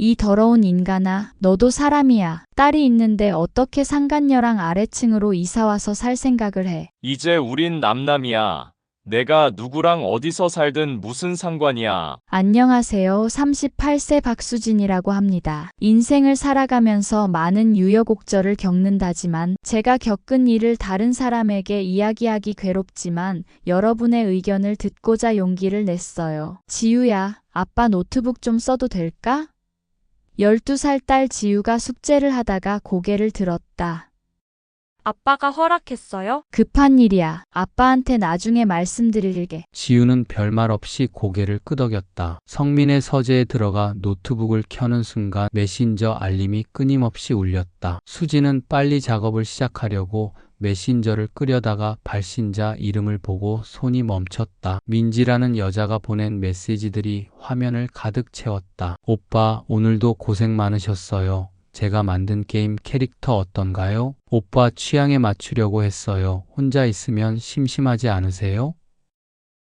이 더러운 인간아, 너도 사람이야. 딸이 있는데 어떻게 상간녀랑 아래층으로 이사와서 살 생각을 해. 이제 우린 남남이야. 내가 누구랑 어디서 살든 무슨 상관이야. 안녕하세요. 38세 박수진이라고 합니다. 인생을 살아가면서 많은 유여곡절을 겪는다지만 제가 겪은 일을 다른 사람에게 이야기하기 괴롭지만 여러분의 의견을 듣고자 용기를 냈어요. 지우야, 아빠 노트북 좀 써도 될까? 12살 딸 지우가 숙제를 하다가 고개를 들었다. 아빠가 허락했어요? 급한 일이야. 아빠한테 나중에 말씀드릴게. 지우는 별말 없이 고개를 끄덕였다. 성민의 서재에 들어가 노트북을 켜는 순간 메신저 알림이 끊임없이 울렸다. 수지는 빨리 작업을 시작하려고 메신저를 끄려다가 발신자 이름을 보고 손이 멈췄다. 민지라는 여자가 보낸 메시지들이 화면을 가득 채웠다. 오빠, 오늘도 고생 많으셨어요. 제가 만든 게임 캐릭터 어떤가요? 오빠 취향에 맞추려고 했어요. 혼자 있으면 심심하지 않으세요?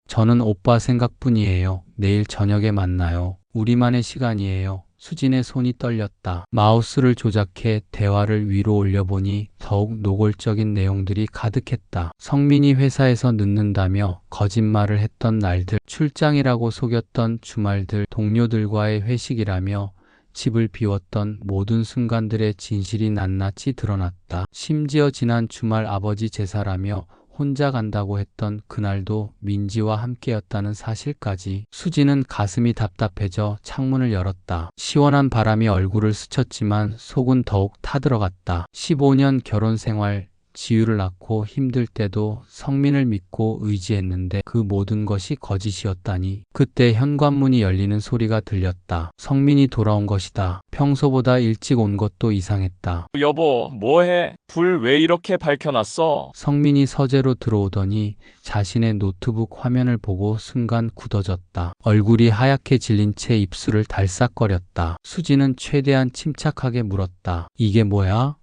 저는 오빠 생각뿐이에요. 내일 저녁에 만나요. 우리만의 시간이에요. 수진의 손이 떨렸다. 마우스를 조작해 대화를 위로 올려보니 더욱 노골적인 내용들이 가득했다. 성민이 회사에서 늦는다며 거짓말을 했던 날들, 출장이라고 속였던 주말들, 동료들과의 회식이라며 집을 비웠던 모든 순간들의 진실이 낱낱이 드러났다. 심지어 지난 주말 아버지 제사라며 혼자 간다고 했던 그날도 민지와 함께였다는 사실까지. 수지는 가슴이 답답해져 창문을 열었다. 시원한 바람이 얼굴을 스쳤지만 속은 더욱 타들어갔다. 15년 결혼 생활, 지우를 낳고 힘들 때도 성민을 믿고 의지했는데 그 모든 것이 거짓이었다니. 그때 현관문이 열리는 소리가 들렸다. 성민이 돌아온 것이다. 평소보다 일찍 온 것도 이상했다. 여보, 뭐해? 불 왜 이렇게 밝혀놨어? 성민이 서재로 들어오더니 자신의 노트북 화면을 보고 순간 굳어졌다. 얼굴이 하얗게 질린 채 입술을 달싹거렸다. 수지는 최대한 침착하게 물었다. 이게 뭐야?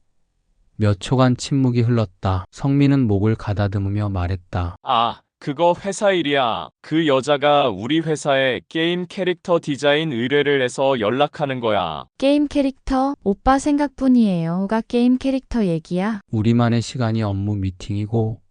몇 초간 침묵이 흘렀다. 성민은 목을 가다듬으며 말했다. 아, 그거 회사 일이야. 그 여자가 우리 회사에 게임 캐릭터 디자인 의뢰를 해서 연락하는 거야. 게임 캐릭터? 오빠 생각뿐이에요.가 게임 캐릭터 얘기야? 우리만의 시간이 업무 미팅이고.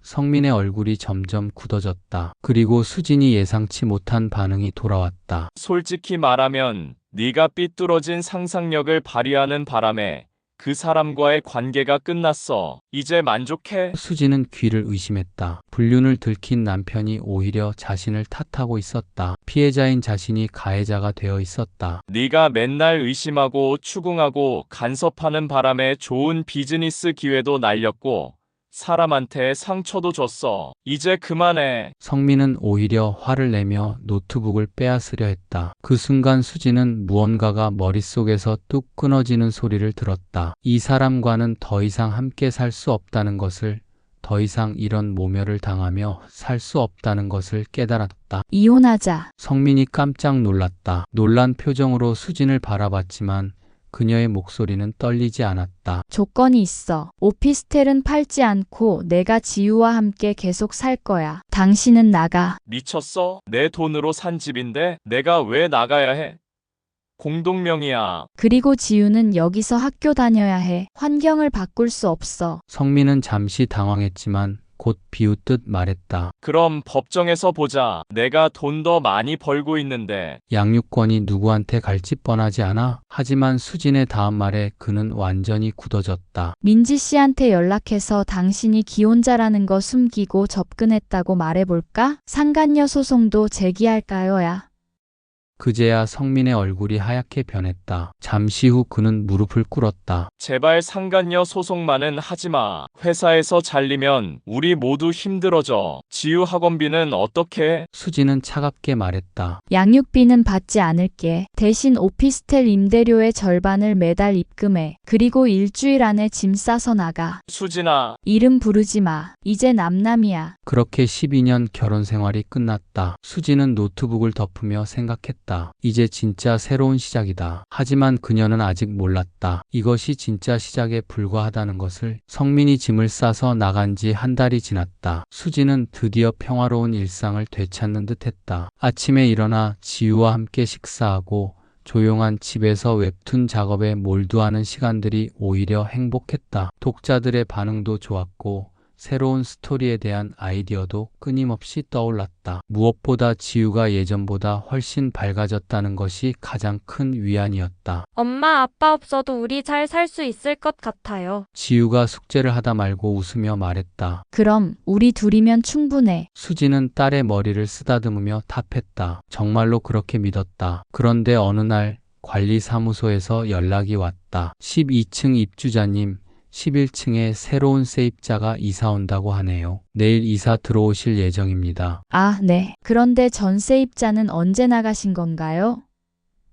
성민의 얼굴이 점점 굳어졌다. 그리고 수진이 예상치 못한 반응이 돌아왔다. 솔직히 말하면 네가 삐뚤어진 상상력을 발휘하는 바람에 그 사람과의 관계가 끝났어. 이제 만족해? 수지는 귀를 의심했다. 불륜을 들킨 남편이 오히려 자신을 탓하고 있었다. 피해자인 자신이 가해자가 되어 있었다. 네가 맨날 의심하고 추궁하고 간섭하는 바람에 좋은 비즈니스 기회도 날렸고 사람한테 상처도 줬어. 이제 그만해. 성민은 오히려 화를 내며 노트북을 빼앗으려 했다. 그 순간 수지는 무언가가 머릿속에서 뚝 끊어지는 소리를 들었다. 이 사람과는 더 이상 함께 살 수 없다는 것을, 더 이상 이런 모멸을 당하며 살 수 없다는 것을 깨달았다. 이혼하자. 성민이 깜짝 놀랐다. 놀란 표정으로 수진을 바라봤지만 그녀의 목소리는 떨리지 않았다. 조건이 있어. 오피스텔은 팔지 않고 내가 지우와 함께 계속 살 거야. 당신은 나가. 미쳤어? 내 돈으로 산 집인데 내가 왜 나가야 해? 공동명의야. 그리고 지우는 여기서 학교 다녀야 해. 환경을 바꿀 수 없어. 성민은 잠시 당황했지만 곧 비웃듯 말했다. 그럼 법정에서 보자. 내가 돈 더 많이 벌고 있는데. 양육권이 누구한테 갈지 뻔하지 않아? 하지만 수진의 다음 말에 그는 완전히 굳어졌다. 민지 씨한테 연락해서 당신이 기혼자라는 거 숨기고 접근했다고 말해볼까? 상간녀 소송도 제기할까요?야. 그제야 성민의 얼굴이 하얗게 변했다. 잠시 후 그는 무릎을 꿇었다. 제발 상간녀 소송만은 하지마. 회사에서 잘리면 우리 모두 힘들어져. 지우 학원비는 어떻게? 수지는 차갑게 말했다. 양육비는 받지 않을게. 대신 오피스텔 임대료의 절반을 매달 입금해. 그리고 일주일 안에 짐 싸서 나가. 수진아. 이름 부르지 마. 이제 남남이야. 그렇게 12년 결혼 생활이 끝났다. 수지는 노트북을 덮으며 생각했다. 이제 진짜 새로운 시작이다. 하지만 그녀는 아직 몰랐다. 이것이 진짜 시작에 불과하다는 것을. 성민이 짐을 싸서 나간 지 한 달이 지났다. 수지는 드디어 평화로운 일상을 되찾는 듯했다. 아침에 일어나 지우와 함께 식사하고 조용한 집에서 웹툰 작업에 몰두하는 시간들이 오히려 행복했다. 독자들의 반응도 좋았고 새로운 스토리에 대한 아이디어도 끊임없이 떠올랐다. 무엇보다 지우가 예전보다 훨씬 밝아졌다는 것이 가장 큰 위안이었다. 엄마, 아빠 없어도 우리 잘 살 수 있을 것 같아요. 지우가 숙제를 하다 말고 웃으며 말했다. 그럼 우리 둘이면 충분해. 수지는 딸의 머리를 쓰다듬으며 답했다. 정말로 그렇게 믿었다. 그런데 어느 날 관리사무소에서 연락이 왔다. 12층 입주자님, 11층에 새로운 세입자가 이사 온다고 하네요. 내일 이사 들어오실 예정입니다. 아, 네. 그런데 전세입자는 언제 나가신 건가요?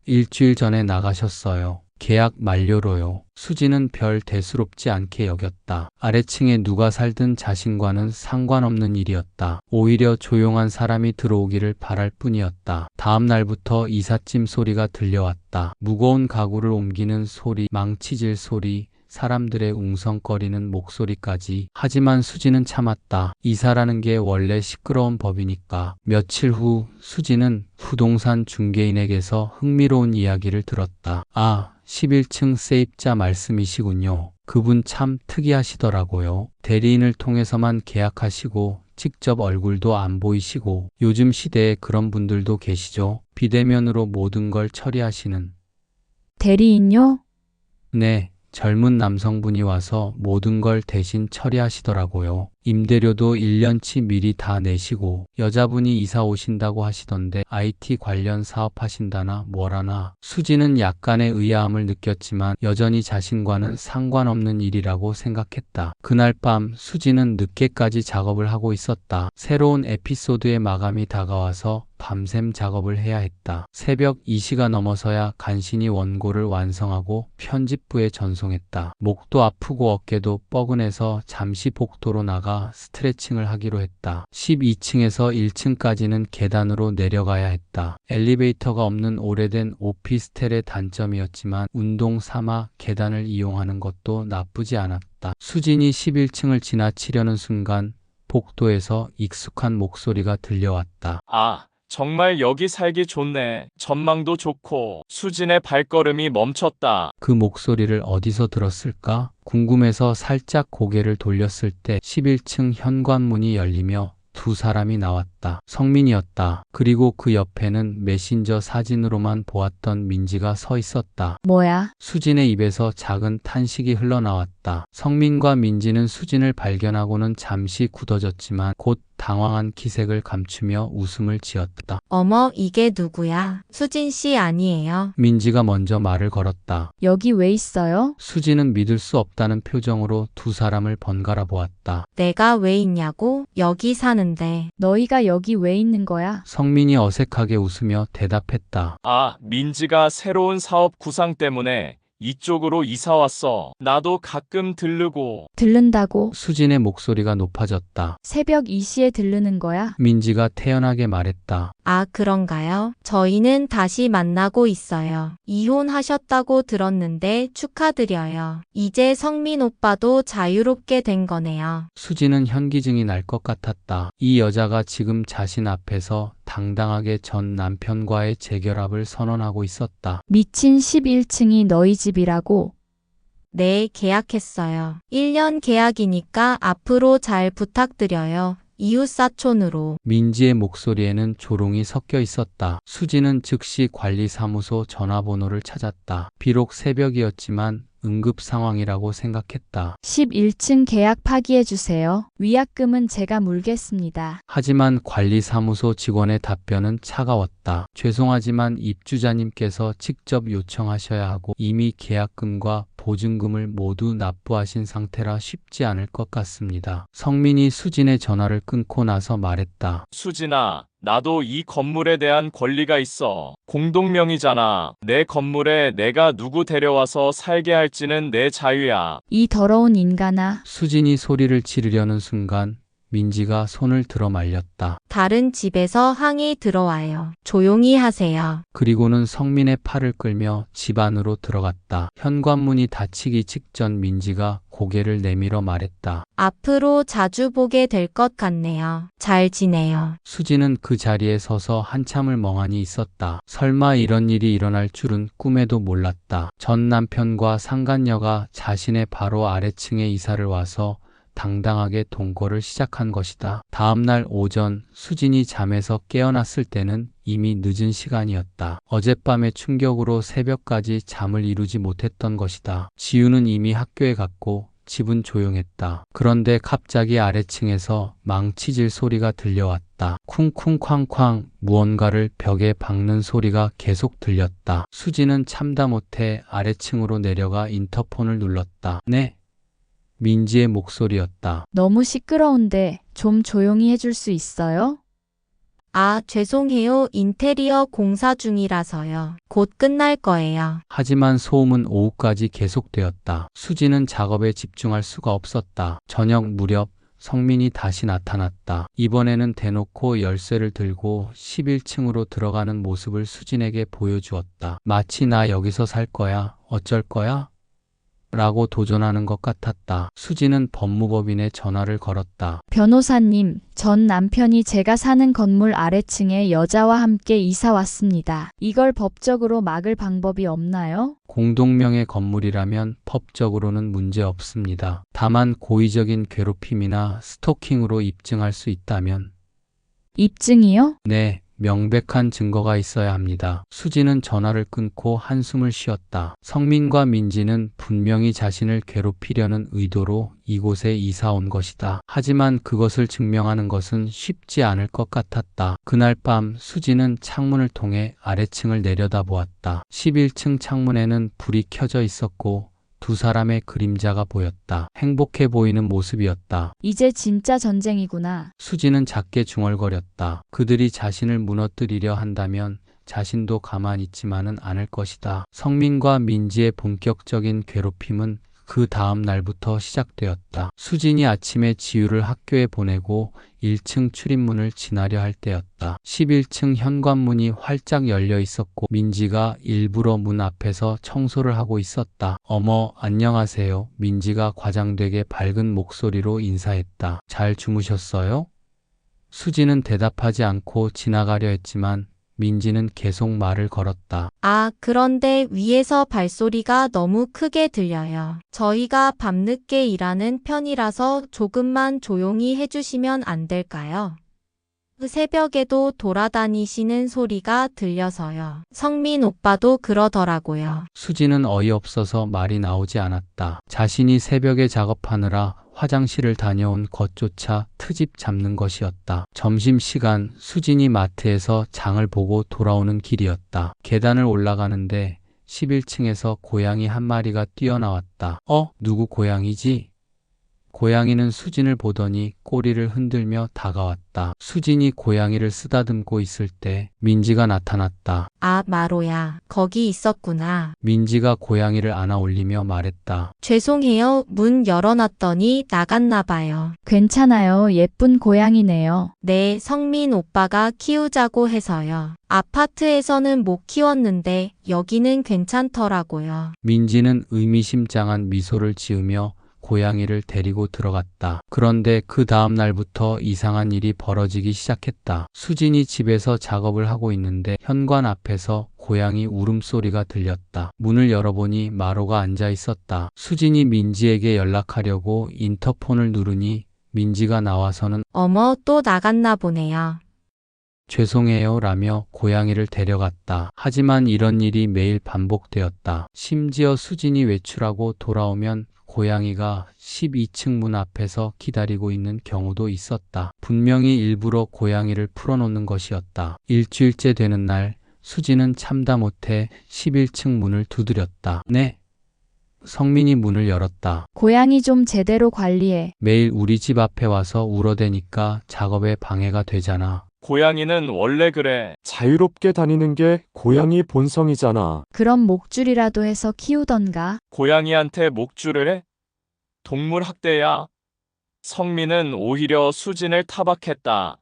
일주일 전에 나가셨어요. 계약 만료로요. 수지는 별 대수롭지 않게 여겼다. 아래층에 누가 살든 자신과는 상관없는 일이었다. 오히려 조용한 사람이 들어오기를 바랄 뿐이었다. 다음 날부터 이삿짐 소리가 들려왔다. 무거운 가구를 옮기는 소리, 망치질 소리, 사람들의 웅성거리는 목소리까지. 하지만 수지는 참았다. 이사라는 게 원래 시끄러운 법이니까. 며칠 후 수지는 부동산 중개인에게서 흥미로운 이야기를 들었다. 아, 11층 세입자 말씀이시군요. 그분 참 특이하시더라고요. 대리인을 통해서만 계약하시고 직접 얼굴도 안 보이시고. 요즘 시대에 그런 분들도 계시죠. 비대면으로 모든 걸 처리하시는. 대리인요? 네. 젊은 남성분이 와서 모든 걸 대신 처리하시더라고요. 임대료도 1년치 미리 다 내시고. 여자분이 이사 오신다고 하시던데 IT 관련 사업 하신다나 뭐라나. 수지는 약간의 의아함을 느꼈지만 여전히 자신과는 상관없는 일이라고 생각했다. 그날 밤 수지는 늦게까지 작업을 하고 있었다. 새로운 에피소드의 마감이 다가와서 밤샘 작업을 해야 했다. 새벽 2시가 넘어서야 간신히 원고를 완성하고 편집부에 전송했다. 목도 아프고 어깨도 뻐근해서 잠시 복도로 나가 스트레칭을 하기로 했다. 12층에서 1층까지는 계단으로 내려가야 했다. 엘리베이터가 없는 오래된 오피스텔의 단점이었지만 운동 삼아 계단을 이용하는 것도 나쁘지 않았다. 수진이 11층을 지나치려는 순간 복도에서 익숙한 목소리가 들려왔다. 아, 정말 여기 살기 좋네. 전망도 좋고. 수진의 발걸음이 멈췄다. 그 목소리를 어디서 들었을까? 궁금해서 살짝 고개를 돌렸을 때 11층 현관문이 열리며 두 사람이 나왔다. 성민이었다. 그리고 그 옆에는 메신저 사진으로만 보았던 민지가 서 있었다. 뭐야? 수진의 입에서 작은 탄식이 흘러나왔다. 성민과 민지는 수진을 발견하고는 잠시 굳어졌지만 곧 당황한 기색을 감추며 웃음을 지었다. 어머, 이게 누구야? 수진 씨 아니에요? 민지가 먼저 말을 걸었다. 여기 왜 있어요? 수지는 믿을 수 없다는 표정으로 두 사람을 번갈아 보았다. 내가 왜 있냐고? 여기 사는데. 너희가 여기 왜 있는 거야? 성민이 어색하게 웃으며 대답했다. 아, 민지가 새로운 사업 구상 때문에 이쪽으로 이사 왔어. 나도 가끔 들르고. 들른다고? 수진의 목소리가 높아졌다. 새벽 2시에 들르는 거야? 민지가 태연하게 말했다. 아, 그런가요? 저희는 다시 만나고 있어요. 이혼하셨다고 들었는데 축하드려요. 이제 성민 오빠도 자유롭게 된 거네요. 수지는 현기증이 날 것 같았다. 이 여자가 지금 자신 앞에서 당당하게 전 남편과의 재결합을 선언하고 있었다. 미친 11층이 너희 집이라고? 네, 계약했어요. 1년 계약이니까 앞으로 잘 부탁드려요. 이웃사촌으로. 민지의 목소리에는 조롱이 섞여 있었다. 수지는 즉시 관리사무소 전화번호를 찾았다. 비록 새벽이었지만 응급 상황이라고 생각했다. 11층 계약 파기해주세요. 위약금은 제가 물겠습니다. 하지만 관리사무소 직원의 답변은 차가웠다. 죄송하지만 입주자님께서 직접 요청하셔야 하고 이미 계약금과 보증금을 모두 납부하신 상태라 쉽지 않을 것 같습니다. 성민이 수진의 전화를 끊고 나서 말했다. 수진아, 나도 이 건물에 대한 권리가 있어. 공동명의잖아. 내 건물에 내가 누구 데려와서 살게 할지는 내 자유야. 이 더러운 인간아. 수진이 소리를 지르려는 순간 민지가 손을 들어 말렸다. 다른 집에서 항의 들어와요. 조용히 하세요. 그리고는 성민의 팔을 끌며 집 안으로 들어갔다. 현관문이 닫히기 직전 민지가 고개를 내밀어 말했다. 앞으로 자주 보게 될 것 같네요. 잘 지내요. 수지는 그 자리에 서서 한참을 멍하니 있었다. 설마 이런 일이 일어날 줄은 꿈에도 몰랐다. 전 남편과 상간녀가 자신의 바로 아래층에 이사를 와서 당당하게 동거를 시작한 것이다. 다음날 오전 수진이 잠에서 깨어났을 때는 이미 늦은 시간이었다. 어젯밤의 충격으로 새벽까지 잠을 이루지 못했던 것이다. 지우는 이미 학교에 갔고 집은 조용했다. 그런데 갑자기 아래층에서 망치질 소리가 들려왔다. 쿵쿵쾅쾅 무언가를 벽에 박는 소리가 계속 들렸다. 수지는 참다 못해 아래층으로 내려가 인터폰을 눌렀다. 네. 민지의 목소리였다. 너무 시끄러운데 좀 조용히 해줄 수 있어요? 아, 죄송해요. 인테리어 공사 중이라서요. 곧 끝날 거예요. 하지만 소음은 오후까지 계속되었다. 수지는 작업에 집중할 수가 없었다. 저녁 무렵 성민이 다시 나타났다. 이번에는 대놓고 열쇠를 들고 11층으로 들어가는 모습을 수진에게 보여주었다. 마치 나 여기서 살 거야, 어쩔 거야? 라고 도전하는 것 같았다. 수지는 법무법인에 전화를 걸었다. 변호사님, 전 남편이 제가 사는 건물 아래층에 여자와 함께 이사 왔습니다. 이걸 법적으로 막을 방법이 없나요? 공동명의 건물이라면 법적으로는 문제 없습니다. 다만 고의적인 괴롭힘이나 스토킹으로 입증할 수 있다면 입증이요? 네, 명백한 증거가 있어야 합니다. 수지는 전화를 끊고 한숨을 쉬었다. 성민과 민지는 분명히 자신을 괴롭히려는 의도로 이곳에 이사 온 것이다. 하지만 그것을 증명하는 것은 쉽지 않을 것 같았다. 그날 밤 수지는 창문을 통해 아래층을 내려다보았다. 11층 창문에는 불이 켜져 있었고 두 사람의 그림자가 보였다. 행복해 보이는 모습이었다. 이제 진짜 전쟁이구나. 수지는 작게 중얼거렸다. 그들이 자신을 무너뜨리려 한다면 자신도 가만히 있지만은 않을 것이다. 성민과 민지의 본격적인 괴롭힘은 그 다음 날부터 시작되었다. 수진이 아침에 지우를 학교에 보내고 1층 출입문을 지나려 할 때였다. 11층 현관문이 활짝 열려 있었고 민지가 일부러 문 앞에서 청소를 하고 있었다. 어머, 안녕하세요. 민지가 과장되게 밝은 목소리로 인사했다. 잘 주무셨어요? 수지는 대답하지 않고 지나가려 했지만 민지는 계속 말을 걸었다. 아, 그런데 위에서 발소리가 너무 크게 들려요. 저희가 밤늦게 일하는 편이라서 조금만 조용히 해주시면 안 될까요? 새벽에도 돌아다니시는 소리가 들려서요. 성민 오빠도 그러더라고요. 수지는 어이없어서 말이 나오지 않았다. 자신이 새벽에 작업하느라 화장실을 다녀온 것조차 트집 잡는 것이었다. 점심시간 수진이 마트에서 장을 보고 돌아오는 길이었다. 계단을 올라가는데 11층에서 고양이 한 마리가 뛰어나왔다. 누구 고양이지? 고양이는 수진을 보더니 꼬리를 흔들며 다가왔다. 수진이 고양이를 쓰다듬고 있을 때 민지가 나타났다. 아, 마로야. 거기 있었구나. 민지가 고양이를 안아 올리며 말했다. 죄송해요. 문 열어놨더니 나갔나 봐요. 괜찮아요. 예쁜 고양이네요. 네, 성민 오빠가 키우자고 해서요. 아파트에서는 못 키웠는데 여기는 괜찮더라고요. 민지는 의미심장한 미소를 지으며 고양이를 데리고 들어갔다. 그런데 그 다음 날부터 이상한 일이 벌어지기 시작했다. 수진이 집에서 작업을 하고 있는데 현관 앞에서 고양이 울음소리가 들렸다. 문을 열어보니 마로가 앉아 있었다. 수진이 민지에게 연락하려고 인터폰을 누르니 민지가 나와서는 어머, 또 나갔나 보네요. 죄송해요 라며 고양이를 데려갔다. 하지만 이런 일이 매일 반복되었다. 심지어 수진이 외출하고 돌아오면 고양이가 12층 문 앞에서 기다리고 있는 경우도 있었다. 분명히 일부러 고양이를 풀어놓는 것이었다. 일주일째 되는 날 수지는 참다 못해 11층 문을 두드렸다. 네. 성민이 문을 열었다. 고양이 좀 제대로 관리해. 매일 우리 집 앞에 와서 울어대니까 작업에 방해가 되잖아. 고양이는 원래 그래. 자유롭게 다니는 게 고양이 본성이잖아. 그럼 목줄이라도 해서 키우던가. 고양이한테 목줄을 해? 동물 학대야. 성민은 오히려 수진을 타박했다.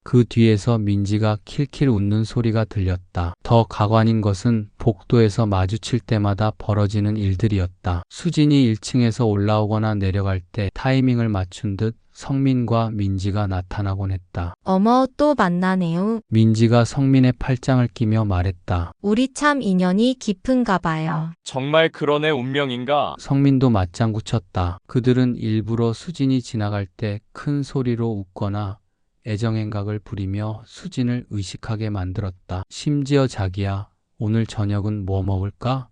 그 뒤에서 민지가 킬킬 웃는 소리가 들렸다. 더 가관인 것은 복도에서 마주칠 때마다 벌어지는 일들이었다. 수진이 1층에서 올라오거나 내려갈 때 타이밍을 맞춘 듯 성민과 민지가 나타나곤 했다. 어머, 또 만나네요. 민지가 성민의 팔짱을 끼며 말했다. 우리 참 인연이 깊은가 봐요. 정말 그런 애 운명인가? 성민도 맞장구 쳤다. 그들은 일부러 수진이 지나갈 때 큰 소리로 웃거나 애정행각을 부리며 수진을 의식하게 만들었다. 심지어 자기야, 오늘 저녁은 뭐 먹을까?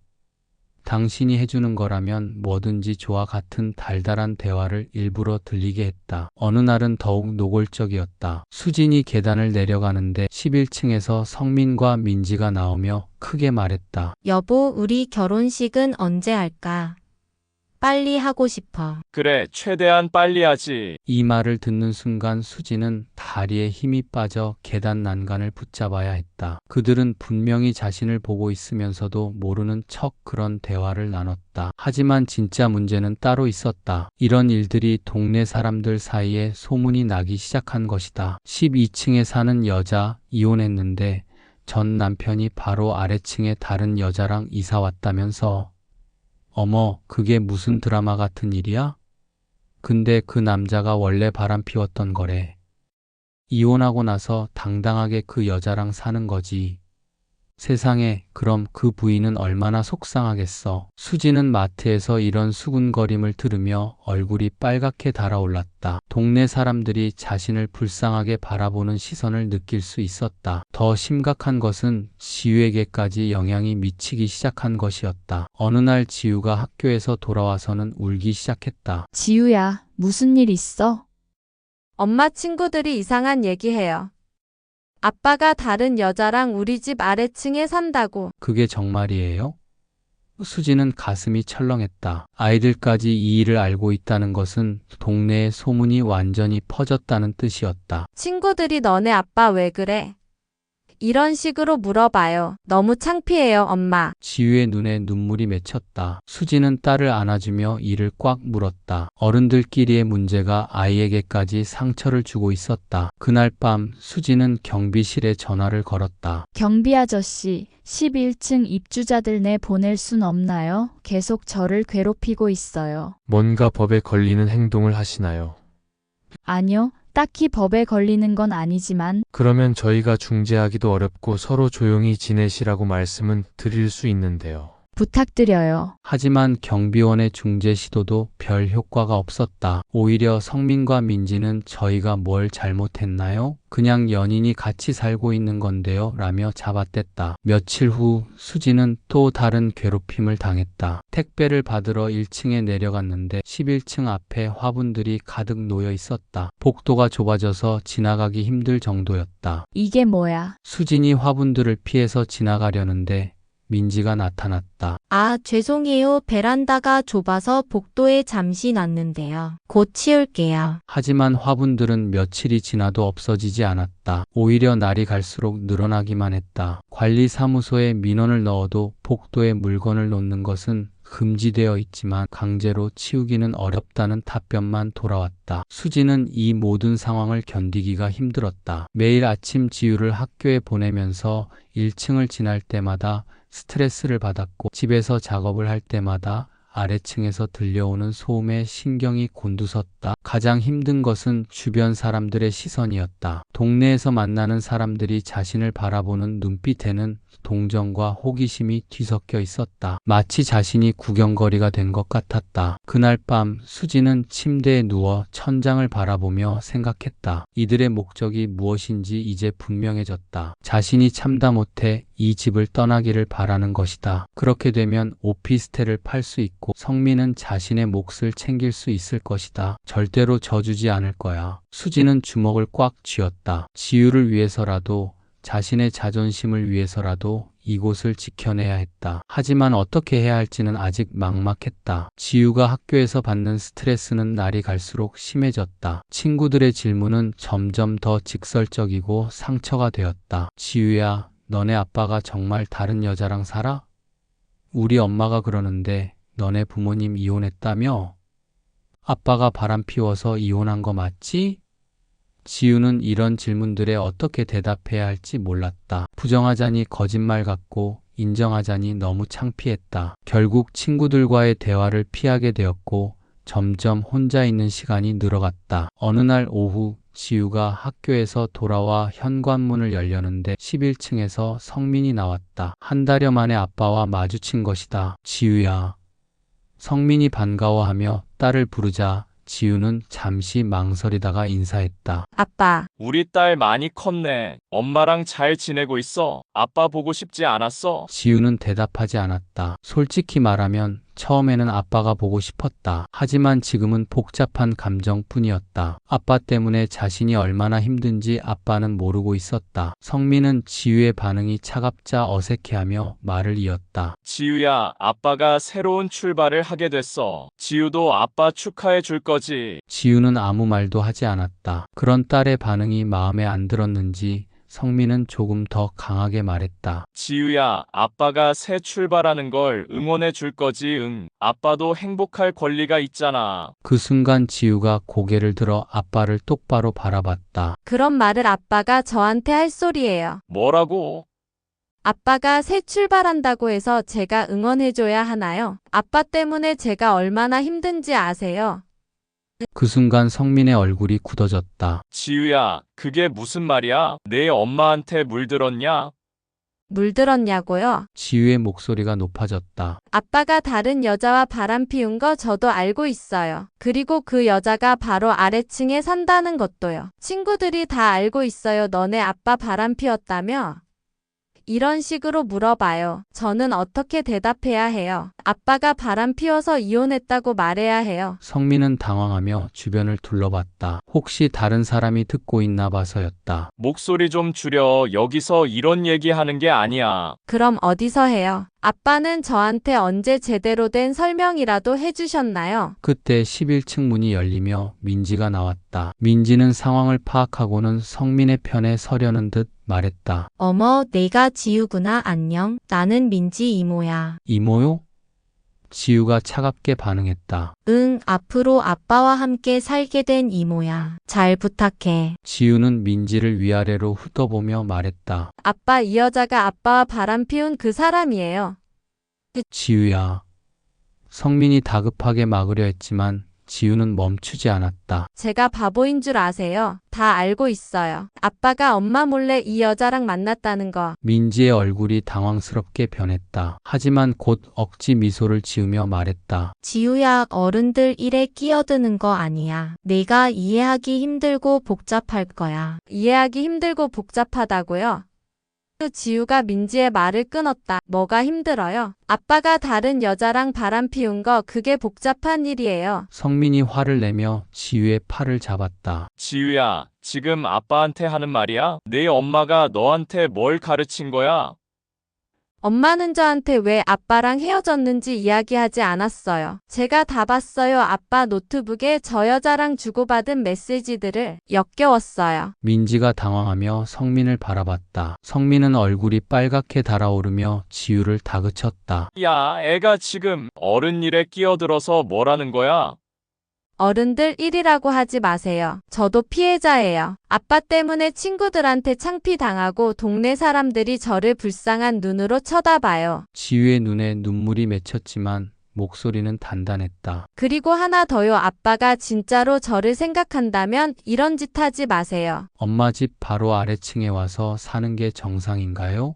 당신이 해주는 거라면 뭐든지 좋아 같은 달달한 대화를 일부러 들리게 했다. 어느 날은 더욱 노골적이었다. 수진이 계단을 내려가는데 11층에서 성민과 민지가 나오며 크게 말했다. 여보, 우리 결혼식은 언제 할까? 빨리 하고 싶어. 그래, 최대한 빨리 하지. 이 말을 듣는 순간 수지는 다리에 힘이 빠져 계단 난간을 붙잡아야 했다. 그들은 분명히 자신을 보고 있으면서도 모르는 척 그런 대화를 나눴다. 하지만 진짜 문제는 따로 있었다. 이런 일들이 동네 사람들 사이에 소문이 나기 시작한 것이다. 12층에 사는 여자 이혼했는데 전 남편이 바로 아래층에 다른 여자랑 이사 왔다면서. 어머, 그게 무슨 드라마 같은 일이야? 근데 그 남자가 원래 바람 피웠던 거래. 이혼하고 나서 당당하게 그 여자랑 사는 거지. 세상에, 그럼 그 부인은 얼마나 속상하겠어. 수지는 마트에서 이런 수군거림을 들으며 얼굴이 빨갛게 달아올랐다. 동네 사람들이 자신을 불쌍하게 바라보는 시선을 느낄 수 있었다. 더 심각한 것은 지우에게까지 영향이 미치기 시작한 것이었다. 어느 날 지우가 학교에서 돌아와서는 울기 시작했다. 지우야, 무슨 일 있어? 엄마 친구들이 이상한 얘기해요. 아빠가 다른 여자랑 우리 집 아래층에 산다고. 그게 정말이에요? 수지는 가슴이 철렁했다. 아이들까지 이 일을 알고 있다는 것은 동네에 소문이 완전히 퍼졌다는 뜻이었다. 친구들이 너네 아빠 왜 그래? 이런 식으로 물어봐요. 너무 창피해요, 엄마. 지우의 눈에 눈물이 맺혔다. 수지는 딸을 안아주며 이를 꽉 물었다. 어른들끼리의 문제가 아이에게까지 상처를 주고 있었다. 그날 밤 수지는 경비실에 전화를 걸었다. 경비 아저씨, 11층 입주자들 내 보낼 순 없나요? 계속 저를 괴롭히고 있어요. 뭔가 법에 걸리는 행동을 하시나요? 아니요, 딱히 법에 걸리는 건 아니지만 그러면 저희가 중재하기도 어렵고 서로 조용히 지내시라고 말씀은 드릴 수 있는데요. 부탁드려요. 하지만 경비원의 중재 시도도 별 효과가 없었다. 오히려 성민과 민지는 저희가 뭘 잘못했나요? 그냥 연인이 같이 살고 있는 건데요. 라며 잡아댔다. 며칠 후 수지는 또 다른 괴롭힘을 당했다. 택배를 받으러 1층에 내려갔는데 11층 앞에 화분들이 가득 놓여 있었다. 복도가 좁아져서 지나가기 힘들 정도였다. 이게 뭐야? 수진이 화분들을 피해서 지나가려는데 민지가 나타났다. 아, 죄송해요. 베란다가 좁아서 복도에 잠시 놨는데요. 곧 치울게요. 하지만 화분들은 며칠이 지나도 없어지지 않았다. 오히려 날이 갈수록 늘어나기만 했다. 관리사무소에 민원을 넣어도 복도에 물건을 놓는 것은 금지되어 있지만 강제로 치우기는 어렵다는 답변만 돌아왔다. 수지는 이 모든 상황을 견디기가 힘들었다. 매일 아침 지우를 학교에 보내면서 1층을 지날 때마다 스트레스를 받았고 집에서 작업을 할 때마다 아래층에서 들려오는 소음에 신경이 곤두섰다. 가장 힘든 것은 주변 사람들의 시선이었다. 동네에서 만나는 사람들이 자신을 바라보는 눈빛에는 동정과 호기심이 뒤섞여 있었다. 마치 자신이 구경거리가 된 것 같았다. 그날 밤 수지는 침대에 누워 천장을 바라보며 생각했다. 이들의 목적이 무엇인지 이제 분명해졌다. 자신이 참다 못해 이 집을 떠나기를 바라는 것이다. 그렇게 되면 오피스텔을 팔 수 있고 성민은 자신의 몫을 챙길 수 있을 것이다. 절대로 져주지 않을 거야. 수지는 주먹을 꽉 쥐었다. 지우를 위해서라도 자신의 자존심을 위해서라도 이곳을 지켜내야 했다. 하지만 어떻게 해야 할지는 아직 막막했다. 지우가 학교에서 받는 스트레스는 날이 갈수록 심해졌다. 친구들의 질문은 점점 더 직설적이고 상처가 되었다. 지우야, 너네 아빠가 정말 다른 여자랑 살아? 우리 엄마가 그러는데 너네 부모님 이혼했다며? 아빠가 바람 피워서 이혼한 거 맞지? 지우는 이런 질문들에 어떻게 대답해야 할지 몰랐다. 부정하자니 거짓말 같고 인정하자니 너무 창피했다. 결국 친구들과의 대화를 피하게 되었고 점점 혼자 있는 시간이 늘어갔다. 어느 날 오후 지우가 학교에서 돌아와 현관문을 열려는데 11층에서 성민이 나왔다. 한 달여 만에 아빠와 마주친 것이다. 지우야. 성민이 반가워하며 딸을 부르자 지우는 잠시 망설이다가 인사했다. 아빠, 우리 딸 많이 컸네. 엄마랑 잘 지내고 있어. 아빠 보고 싶지 않았어. 지우는 대답하지 않았다. 솔직히 말하면 처음에는 아빠가 보고 싶었다. 하지만 지금은 복잡한 감정뿐이었다. 아빠 때문에 자신이 얼마나 힘든지 아빠는 모르고 있었다. 성민은 지우의 반응이 차갑자 어색해하며 말을 이었다. 지우야, 아빠가 새로운 출발을 하게 됐어. 지우도 아빠 축하해 줄 거지. 지우는 아무 말도 하지 않았다. 그런 딸의 반응이 마음에 안 들었는지 성민은 조금 더 강하게 말했다. 지우야, 아빠가 새 출발하는 걸 응원해 줄 거지, 응. 아빠도 행복할 권리가 있잖아. 그 순간 지우가 고개를 들어 아빠를 똑바로 바라봤다. 그런 말을 아빠가 저한테 할 소리예요. 뭐라고? 아빠가 새 출발한다고 해서 제가 응원해줘야 하나요? 아빠 때문에 제가 얼마나 힘든지 아세요? 그 순간 성민의 얼굴이 굳어졌다. 지우야, 그게 무슨 말이야? 내 엄마한테 물들었냐? 물들었냐고요? 지우의 목소리가 높아졌다. 아빠가 다른 여자와 바람 피운 거 저도 알고 있어요. 그리고 그 여자가 바로 아래층에 산다는 것도요. 친구들이 다 알고 있어요. 너네 아빠 바람 피웠다며? 이런 식으로 물어봐요. 저는 어떻게 대답해야 해요? 아빠가 바람 피워서 이혼했다고 말해야 해요. 성민은 당황하며 주변을 둘러봤다. 혹시 다른 사람이 듣고 있나 봐서였다. 목소리 좀 줄여. 여기서 이런 얘기하는 게 아니야. 그럼 어디서 해요? 아빠는 저한테 언제 제대로 된 설명이라도 해주셨나요? 그때 11층 문이 열리며 민지가 나왔다. 민지는 상황을 파악하고는 성민의 편에 서려는 듯 말했다. 어머, 내가 지우구나. 안녕. 나는 민지 이모야. 이모요? 지우가 차갑게 반응했다. 응, 앞으로 아빠와 함께 살게 된 이모야. 잘 부탁해. 지우는 민지를 위아래로 훑어보며 말했다. 아빠, 이 여자가 아빠와 바람 피운 그 사람이에요. 지우야. 성민이 다급하게 막으려 했지만 지우는 멈추지 않았다. 제가 바보인 줄 아세요? 다 알고 있어요. 아빠가 엄마 몰래 이 여자랑 만났다는 거. 민지의 얼굴이 당황스럽게 변했다. 하지만 곧 억지 미소를 지으며 말했다. 지우야, 어른들 일에 끼어드는 거 아니야. 내가 이해하기 힘들고 복잡할 거야. 이해하기 힘들고 복잡하다고요? 지우가 민지의 말을 끊었다. 뭐가 힘들어요? 아빠가 다른 여자랑 바람 피운 거 그게 복잡한 일이에요. 성민이 화를 내며 지우의 팔을 잡았다. 지우야, 지금 아빠한테 하는 말이야? 내 엄마가 너한테 뭘 가르친 거야? 엄마는 저한테 왜 아빠랑 헤어졌는지 이야기하지 않았어요. 제가 다 봤어요. 아빠 노트북에 저 여자랑 주고받은 메시지들을 역겨웠어요. 민지가 당황하며 성민을 바라봤다. 성민은 얼굴이 빨갛게 달아오르며 지우를 다그쳤다. 야, 애가 지금 어른 일에 끼어들어서 뭐라는 거야? 어른들 일이라고 하지 마세요. 저도 피해자예요. 아빠 때문에 친구들한테 창피당하고 동네 사람들이 저를 불쌍한 눈으로 쳐다봐요. 지우의 눈에 눈물이 맺혔지만 목소리는 단단했다. 그리고 하나 더요. 아빠가 진짜로 저를 생각한다면 이런 짓 하지 마세요. 엄마 집 바로 아래층에 와서 사는 게 정상인가요?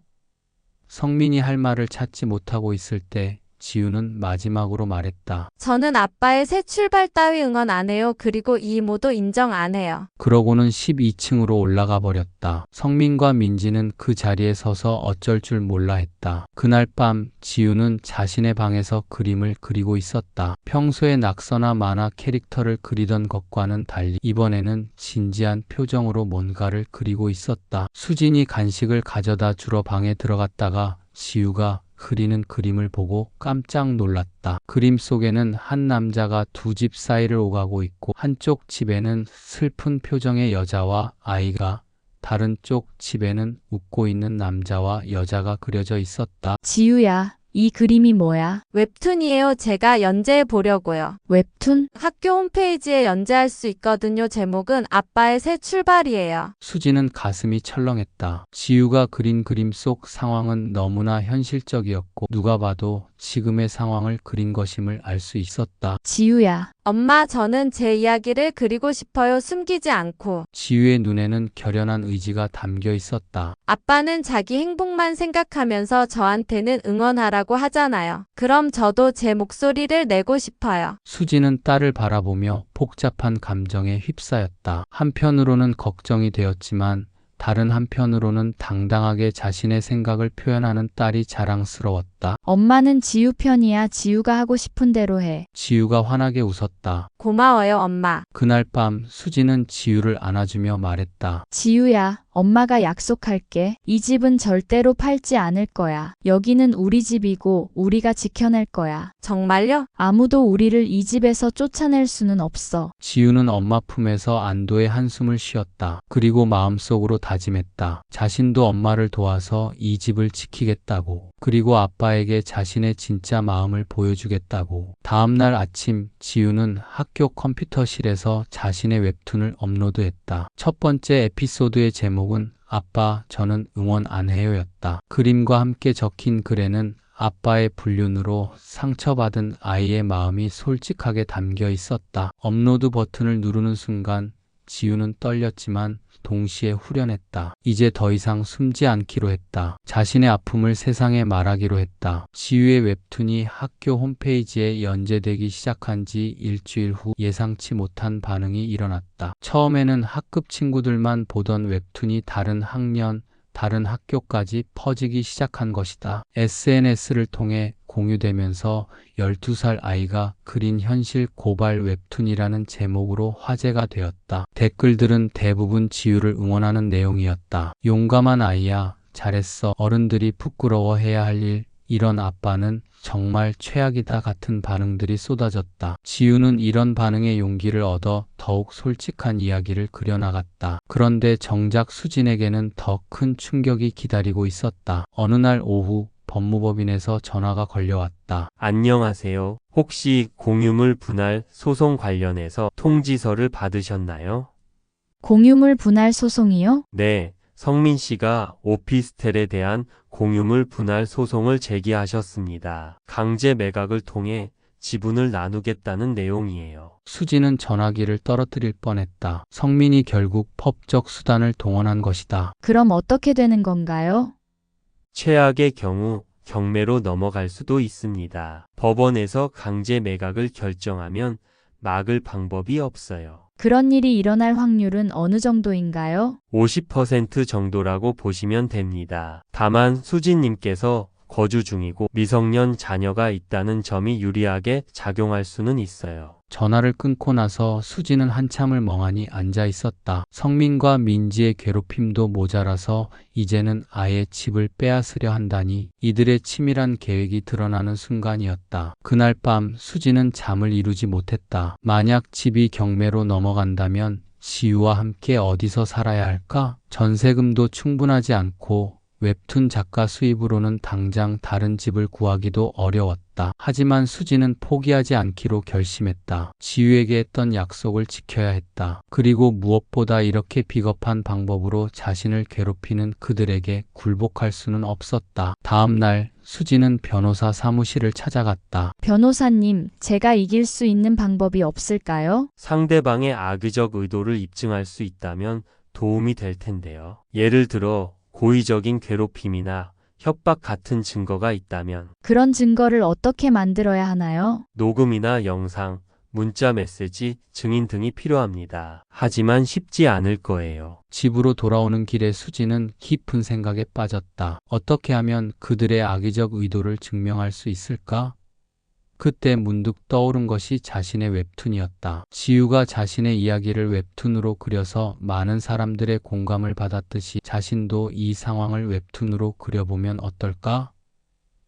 성민이 할 말을 찾지 못하고 있을 때 지우는 마지막으로 말했다. 저는 아빠의 새 출발 따위 응원 안 해요. 그리고 이 이모도 인정 안 해요. 그러고는 12층으로 올라가 버렸다. 성민과 민지는 그 자리에 서서 어쩔 줄 몰라 했다. 그날 밤 지우는 자신의 방에서 그림을 그리고 있었다. 평소에 낙서나 만화 캐릭터를 그리던 것과는 달리 이번에는 진지한 표정으로 뭔가를 그리고 있었다. 수진이 간식을 가져다 주러 방에 들어갔다가 지우가 그리는 그림을 보고 깜짝 놀랐다. 그림 속에는 한 남자가 두 집 사이를 오가고 있고 한쪽 집에는 슬픈 표정의 여자와 아이가, 다른 쪽 집에는 웃고 있는 남자와 여자가 그려져 있었다. 지우야, 이 그림이 뭐야? 웹툰이에요. 제가 연재해 보려고요. 웹툰? 학교 홈페이지에 연재할 수 있거든요. 제목은 아빠의 새 출발이에요. 수지는 가슴이 철렁했다. 지우가 그린 그림 속 상황은 너무나 현실적이었고 누가 봐도 지금의 상황을 그린 것임을 알 수 있었다. 지우야. 엄마, 저는 제 이야기를 그리고 싶어요. 숨기지 않고. 지우의 눈에는 결연한 의지가 담겨 있었다. 아빠는 자기 행복만 생각하면서 저한테는 응원하라고 하잖아요. 그럼 저도 제 목소리를 내고 싶어요. 수지는 딸을 바라보며 복잡한 감정에 휩싸였다. 한편으로는 걱정이 되었지만 다른 한편으로는 당당하게 자신의 생각을 표현하는 딸이 자랑스러웠다. 엄마는 지우 편이야. 지우가 하고 싶은 대로 해. 지우가 환하게 웃었다. 고마워요, 엄마. 그날 밤 수지는 지우를 안아주며 말했다. 지우야, 엄마가 약속할게. 이 집은 절대로 팔지 않을 거야. 여기는 우리 집이고 우리가 지켜낼 거야. 정말요? 아무도 우리를 이 집에서 쫓아낼 수는 없어. 지우는 엄마 품에서 안도의 한숨을 쉬었다. 그리고 마음속으로 다짐했다. 자신도 엄마를 도와서 이 집을 지키겠다고. 그리고 아빠에게 자신의 진짜 마음을 보여주겠다고. 다음날 아침 지우는 학교 컴퓨터실에서 자신의 웹툰을 업로드했다. 첫 번째 에피소드의 제목은 아빠, 저는 응원 안 해요였다. 그림과 함께 적힌 글에는 아빠의 불륜으로 상처받은 아이의 마음이 솔직하게 담겨 있었다. 업로드 버튼을 누르는 순간 지우는 떨렸지만 동시에 후련했다. 이제 더 이상 숨지 않기로 했다. 자신의 아픔을 세상에 말하기로 했다. 지우의 웹툰이 학교 홈페이지에 연재되기 시작한 지 일주일 후 예상치 못한 반응이 일어났다. 처음에는 학급 친구들만 보던 웹툰이 다른 학년, 다른 학교까지 퍼지기 시작한 것이다. SNS를 통해 공유되면서 12살 아이가 그린 현실 고발 웹툰이라는 제목으로 화제가 되었다. 댓글들은 대부분 지우를 응원하는 내용이었다. 용감한 아이야, 잘했어, 어른들이 부끄러워해야 할 일, 이런 아빠는 정말 최악이다 같은 반응들이 쏟아졌다. 지우는 이런 반응에 용기를 얻어 더욱 솔직한 이야기를 그려나갔다. 그런데 정작 수진에게는 더 큰 충격이 기다리고 있었다. 어느 날 오후 법무법인에서 전화가 걸려왔다. 안녕하세요. 혹시 공유물 분할 소송 관련해서 통지서를 받으셨나요? 공유물 분할 소송이요? 네, 성민 씨가 오피스텔에 대한 공유물 분할 소송을 제기하셨습니다. 강제 매각을 통해 지분을 나누겠다는 내용이에요. 수지는 전화기를 떨어뜨릴 뻔했다. 성민이 결국 법적 수단을 동원한 것이다. 그럼 어떻게 되는 건가요? 최악의 경우 경매로 넘어갈 수도 있습니다. 법원에서 강제 매각을 결정하면 막을 방법이 없어요. 그런 일이 일어날 확률은 어느 정도인가요? 50% 정도라고 보시면 됩니다. 다만 수진님께서 거주 중이고 미성년 자녀가 있다는 점이 유리하게 작용할 수는 있어요. 전화를 끊고 나서 수지는 한참을 멍하니 앉아 있었다. 성민과 민지의 괴롭힘도 모자라서 이제는 아예 집을 빼앗으려 한다니 이들의 치밀한 계획이 드러나는 순간이었다. 그날 밤 수지는 잠을 이루지 못했다. 만약 집이 경매로 넘어간다면 지우와 함께 어디서 살아야 할까? 전세금도 충분하지 않고 웹툰 작가 수입으로는 당장 다른 집을 구하기도 어려웠다. 하지만 수지는 포기하지 않기로 결심했다. 지우에게 했던 약속을 지켜야 했다. 그리고 무엇보다 이렇게 비겁한 방법으로 자신을 괴롭히는 그들에게 굴복할 수는 없었다. 다음 날 수지는 변호사 사무실을 찾아갔다. 변호사님, 제가 이길 수 있는 방법이 없을까요? 상대방의 악의적 의도를 입증할 수 있다면 도움이 될 텐데요. 예를 들어 고의적인 괴롭힘이나 협박 같은 증거가 있다면 그런 증거를 어떻게 만들어야 하나요? 녹음이나 영상, 문자 메시지, 증인 등이 필요합니다. 하지만 쉽지 않을 거예요. 집으로 돌아오는 길에 수지는 깊은 생각에 빠졌다. 어떻게 하면 그들의 악의적 의도를 증명할 수 있을까? 그때 문득 떠오른 것이 자신의 웹툰이었다. 지우가 자신의 이야기를 웹툰으로 그려서 많은 사람들의 공감을 받았듯이 자신도 이 상황을 웹툰으로 그려보면 어떨까?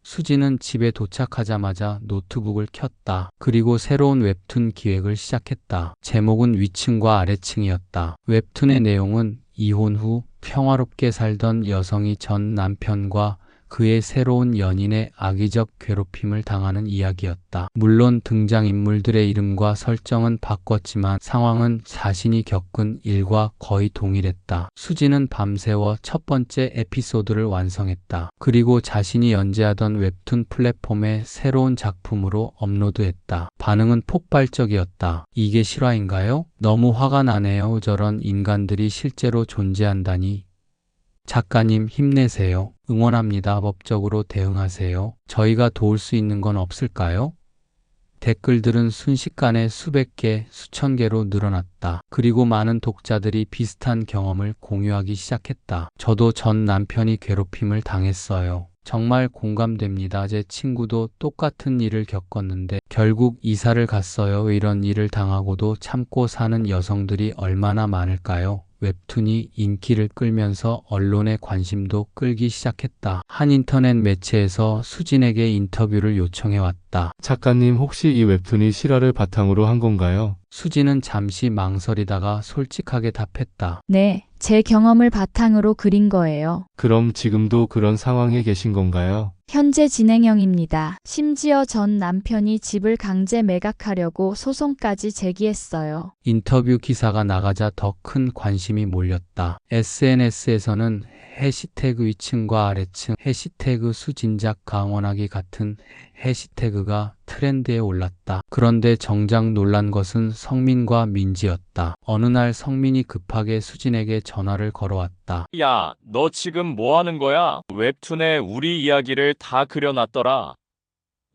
수지는 집에 도착하자마자 노트북을 켰다. 그리고 새로운 웹툰 기획을 시작했다. 제목은 위층과 아래층이었다. 웹툰의 내용은 이혼 후 평화롭게 살던 여성이 전 남편과 그의 새로운 연인의 악의적 괴롭힘을 당하는 이야기였다. 물론 등장인물들의 이름과 설정은 바꿨지만 상황은 자신이 겪은 일과 거의 동일했다. 수지는 밤새워 첫 번째 에피소드를 완성했다. 그리고 자신이 연재하던 웹툰 플랫폼에 새로운 작품으로 업로드했다. 반응은 폭발적이었다. 이게 실화인가요? 너무 화가 나네요. 저런 인간들이 실제로 존재한다니. 작가님 힘내세요. 응원합니다. 법적으로 대응하세요. 저희가 도울 수 있는 건 없을까요? 댓글들은 순식간에 수백 개, 수천 개로 늘어났다. 그리고 많은 독자들이 비슷한 경험을 공유하기 시작했다. 저도 전 남편이 괴롭힘을 당했어요. 정말 공감됩니다. 제 친구도 똑같은 일을 겪었는데 결국 이사를 갔어요. 이런 일을 당하고도 참고 사는 여성들이 얼마나 많을까요? 웹툰이 인기를 끌면서 언론의 관심도 끌기 시작했다. 한 인터넷 매체에서 수진에게 인터뷰를 요청해왔다. 작가님, 혹시 이 웹툰이 실화를 바탕으로 한 건가요? 수진은 잠시 망설이다가 솔직하게 답했다. 네, 제 경험을 바탕으로 그린 거예요. 그럼 지금도 그런 상황에 계신 건가요? 현재 진행형입니다. 심지어 전 남편이 집을 강제 매각하려고 소송까지 제기했어요. 인터뷰 기사가 나가자 더 큰 관심이 몰렸다. SNS에서는 해시태그 위층과 아래층, 해시태그 수진작 강원하기 같은 해시태그가 트렌드에 올랐다. 그런데 정작 놀란 것은 성민과 민지였다. 어느 날 성민이 급하게 수진에게 전화를 걸어왔다. 야, 너 지금 뭐 하는 거야? 웹툰에 우리 이야기를 다 그려놨더라.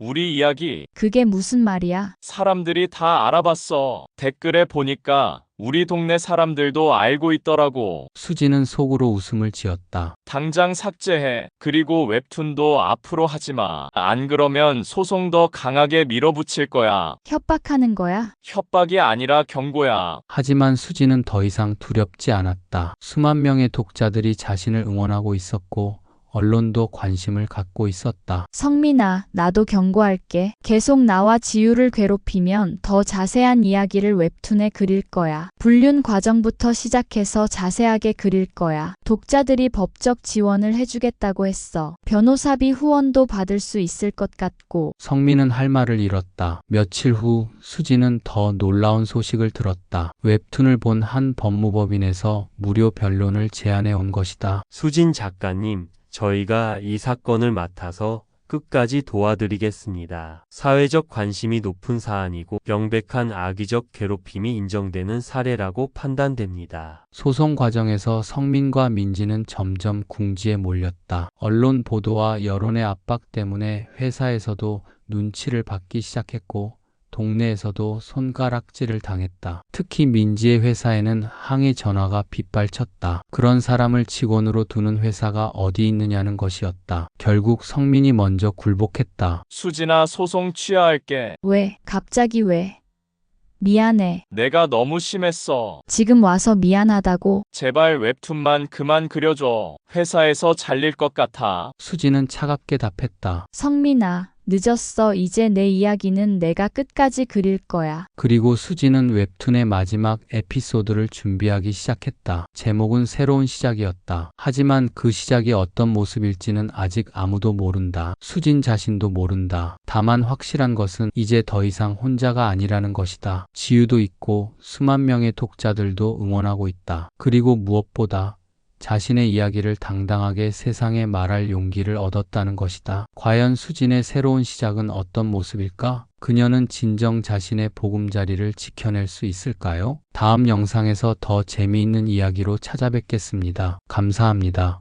우리 이야기 그게 무슨 말이야? 사람들이 다 알아봤어. 댓글에 보니까 우리 동네 사람들도 알고 있더라고. 수진은 속으로 웃음을 지었다. 당장 삭제해. 그리고 웹툰도 앞으로 하지 마. 안 그러면 소송 더 강하게 밀어붙일 거야. 협박하는 거야? 협박이 아니라 경고야. 하지만 수진은 더 이상 두렵지 않았다. 수만 명의 독자들이 자신을 응원하고 있었고 언론도 관심을 갖고 있었다. 성민아, 나도 경고할게. 계속 나와 지유를 괴롭히면 더 자세한 이야기를 웹툰에 그릴 거야. 불륜 과정부터 시작해서 자세하게 그릴 거야. 독자들이 법적 지원을 해주겠다고 했어. 변호사비 후원도 받을 수 있을 것 같고. 성민은 할 말을 잃었다. 며칠 후 수진은 더 놀라운 소식을 들었다. 웹툰을 본 한 법무법인에서 무료 변론을 제안해 온 것이다. 수진 작가님, 저희가 이 사건을 맡아서 끝까지 도와드리겠습니다. 사회적 관심이 높은 사안이고 명백한 악의적 괴롭힘이 인정되는 사례라고 판단됩니다. 소송 과정에서 성민과 민지는 점점 궁지에 몰렸다. 언론 보도와 여론의 압박 때문에 회사에서도 눈치를 받기 시작했고 동네에서도 손가락질을 당했다. 특히 민지의 회사에는 항의 전화가 빗발쳤다. 그런 사람을 직원으로 두는 회사가 어디 있느냐는 것이었다. 결국 성민이 먼저 굴복했다. 수진아, 소송 취하할게. 왜? 갑자기 왜? 미안해. 내가 너무 심했어. 지금 와서 미안하다고? 제발 웹툰만 그만 그려줘. 회사에서 잘릴 것 같아. 수지는 차갑게 답했다. 성민아, 늦었어. 이제 내 이야기는 내가 끝까지 그릴 거야. 그리고 수지는 웹툰의 마지막 에피소드를 준비하기 시작했다. 제목은 새로운 시작이었다. 하지만 그 시작이 어떤 모습일지는 아직 아무도 모른다. 수진 자신도 모른다. 다만 확실한 것은 이제 더 이상 혼자가 아니라는 것이다. 지유도 있고 수만 명의 독자들도 응원하고 있다. 그리고 무엇보다 자신의 이야기를 당당하게 세상에 말할 용기를 얻었다는 것이다. 과연 수진의 새로운 시작은 어떤 모습일까? 그녀는 진정 자신의 보금자리를 지켜낼 수 있을까요? 다음 영상에서 더 재미있는 이야기로 찾아뵙겠습니다. 감사합니다.